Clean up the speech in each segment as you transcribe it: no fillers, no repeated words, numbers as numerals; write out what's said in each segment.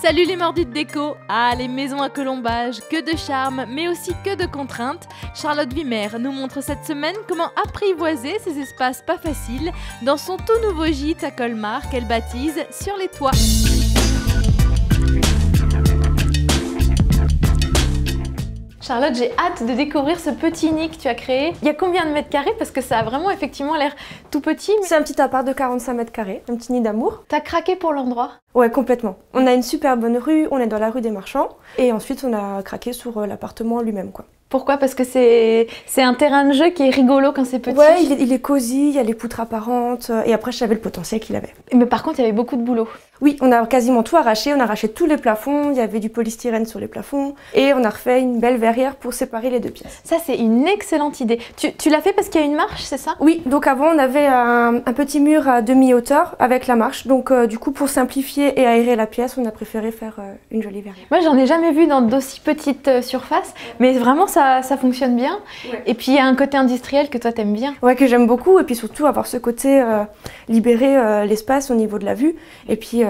Salut les mordus de déco! Ah, les maisons à colombage, que de charme, mais aussi que de contraintes. Charlotte Wimmer nous montre cette semaine comment apprivoiser ces espaces pas faciles dans son tout nouveau gîte à Colmar qu'elle baptise Sur les toits. Charlotte, j'ai hâte de découvrir ce petit nid que tu as créé. Il y a combien de mètres carrés? Parce que ça a vraiment effectivement l'air tout petit. C'est un petit appart de 45 mètres carrés, un petit nid d'amour. T'as craqué pour l'endroit? Ouais, complètement. On a une super bonne rue, on est dans la rue des Marchands. Et ensuite, on a craqué sur l'appartement lui-même, quoi. Pourquoi? Parce que c'est un terrain de jeu qui est rigolo quand c'est petit. Ouais, il est cosy, il y a les poutres apparentes. Et après, je savais le potentiel qu'il avait. Mais par contre, il y avait beaucoup de boulot. Oui, on a quasiment tout arraché. On a arraché tous les plafonds, il y avait du polystyrène sur les plafonds. Et on a refait une belle verrière pour séparer les deux pièces. Ça, c'est une excellente idée. Tu l'as fait parce qu'il y a une marche, c'est ça? Oui, donc avant, on avait un petit mur à demi-hauteur avec la marche. Donc du coup, pour simplifier et aérer la pièce, on a préféré faire une jolie verrière. Moi, j'en ai jamais vu dans d'aussi petites surfaces. Mais vraiment, ça fonctionne bien. Ouais. Et puis, il y a un côté industriel que toi, t'aimes bien. Ouais, que j'aime beaucoup. Et puis surtout, avoir ce côté libérer l'espace au niveau de la vue. Et puis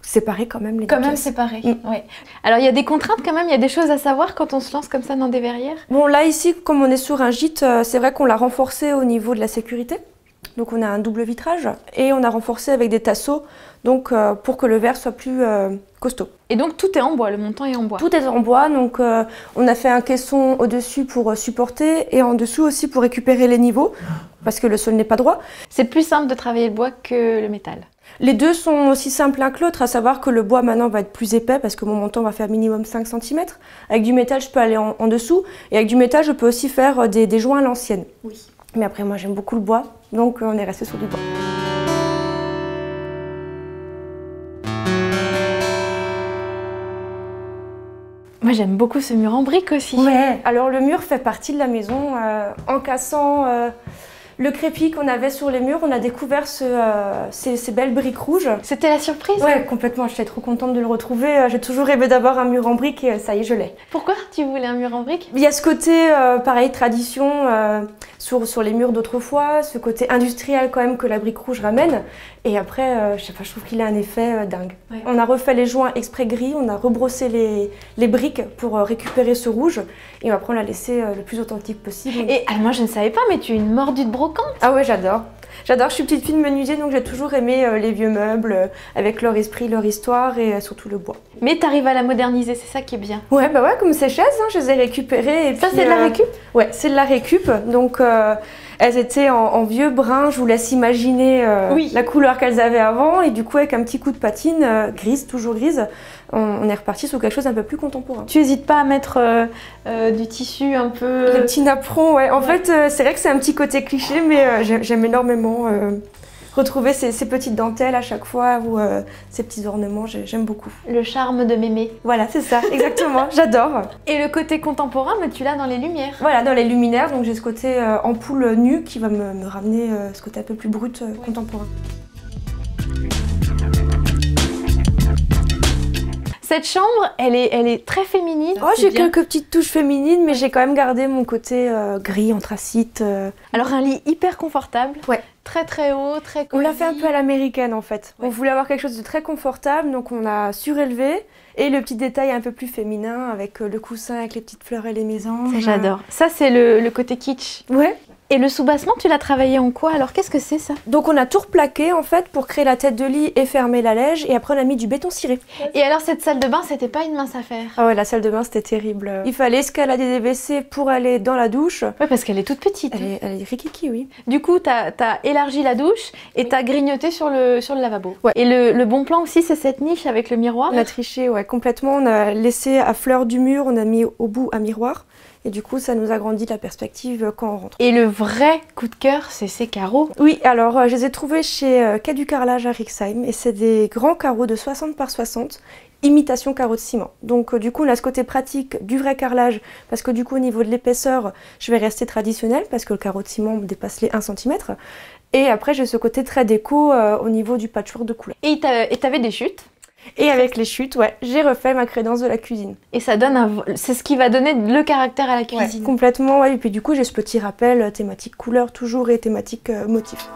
séparer quand même les deux pièces. Quand même séparer, ouais. Alors, il y a des contraintes quand même, il y a des choses à savoir quand on se lance comme ça dans des verrières? Bon, là, ici, comme on est sur un gîte, c'est vrai qu'on l'a renforcé au niveau de la sécurité. Donc, on a un double vitrage et on a renforcé avec des tasseaux, donc pour que le verre soit plus costaud. Et donc, tout est en bois, le montant est en bois? Tout est en bois, donc on a fait un caisson au-dessus pour supporter et en dessous aussi pour récupérer les niveaux, parce que le sol n'est pas droit. C'est plus simple de travailler le bois que le métal? Les deux sont aussi simples l'un que l'autre, à savoir que le bois maintenant va être plus épais parce que mon montant va faire minimum 5 cm. Avec du métal, je peux aller en dessous et avec du métal, je peux aussi faire des joints à l'ancienne. Oui. Mais après, moi, j'aime beaucoup le bois, donc on est resté sur du bois. Moi, j'aime beaucoup ce mur en briques aussi. Ouais, alors le mur fait partie de la maison. En cassant le crépi qu'on avait sur les murs, on a découvert ces belles briques rouges. C'était la surprise? Ouais, complètement. J'étais trop contente de le retrouver. J'ai toujours rêvé d'avoir un mur en briques et ça y est, je l'ai. Pourquoi tu voulais un mur en briques? Il y a ce côté, pareil, tradition sur les murs d'autrefois, ce côté industriel quand même que la brique rouge ramène. Et après, je sais pas, je trouve qu'il a un effet dingue. Ouais. On a refait les joints exprès gris, on a rebrossé les briques pour récupérer ce rouge. Et après, on l'a laissé le plus authentique possible. Et moi, je ne savais pas, mais tu es une mordue de brocante. Ah ouais, j'adore. J'adore, je suis petite fille de menuisier, donc j'ai toujours aimé les vieux meubles, avec leur esprit, leur histoire et surtout le bois. Mais t'arrives à la moderniser, c'est ça qui est bien. Ouais, bah ouais, comme ces chaises, hein, je les ai récupérées. Et ça, c'est de la récup? Ouais, c'est de la récup. Donc, elles étaient en vieux brun, je vous laisse imaginer la couleur qu'elles avaient avant. Et du coup, avec un petit coup de patine, grise, toujours grise, on est reparti sur quelque chose un peu plus contemporain. Tu hésites pas à mettre du tissu un peu... Le petit napperon, ouais. En fait, c'est vrai que c'est un petit côté cliché, mais j'aime énormément retrouver ces petites dentelles à chaque fois ou ces petits ornements, j'aime beaucoup. Le charme de mémé. Voilà, c'est ça, exactement, j'adore. Et le côté contemporain, mais tu l'as dans les lumières. Voilà, dans les luminaires, donc j'ai ce côté ampoule nue qui va me ramener ce côté un peu plus brut contemporain. Cette chambre, elle est très féminine. Oh, j'ai quelques petites touches féminines, mais j'ai quand même gardé mon côté gris, anthracite. Alors un lit hyper confortable. Ouais. Très très haut, très cosy. On l'a fait un peu à l'américaine en fait. Ouais. On voulait avoir quelque chose de très confortable, donc on a surélevé. Et le petit détail un peu plus féminin avec le coussin avec les petites fleurs et les mésanges. Ça j'adore. Ça c'est le côté kitsch. Ouais. Et le soubassement, tu l'as travaillé en quoi? Alors qu'est-ce que c'est ça? Donc on a tout replaqué en fait pour créer la tête de lit et fermer la lège et après on a mis du béton ciré. Et alors cette salle de bain, c'était pas une mince affaire? Ah ouais, la salle de bain c'était terrible. Il fallait escalader des WC pour aller dans la douche. Ouais, parce qu'elle est toute petite. Elle est rikiki, oui. Du coup, t'as élargi la douche et t'as grignoté sur le lavabo. Ouais. Et le bon plan aussi, c'est cette niche avec le miroir. On a triché, ouais, complètement. On a laissé à fleur du mur, on a mis au bout un miroir. Et du coup, ça nous agrandit la perspective quand on rentre. Et le vrai coup de cœur, c'est ces carreaux? Oui, alors je les ai trouvés chez Quai du Carrelage à Rixheim. Et c'est des grands carreaux de 60 par 60, imitation carreaux de ciment. Donc du coup, on a ce côté pratique du vrai carrelage, parce que du coup, au niveau de l'épaisseur, je vais rester traditionnelle, parce que le carreau de ciment dépasse les 1 cm. Et après, j'ai ce côté très déco au niveau du patchwork de couleurs. Et t'avais des chutes? Et avec les chutes, ouais, j'ai refait ma crédence de la cuisine. Et ça donne c'est ce qui va donner le caractère à la cuisine. Ouais, complètement, ouais. Et puis du coup, j'ai ce petit rappel thématique couleur toujours et thématique motif.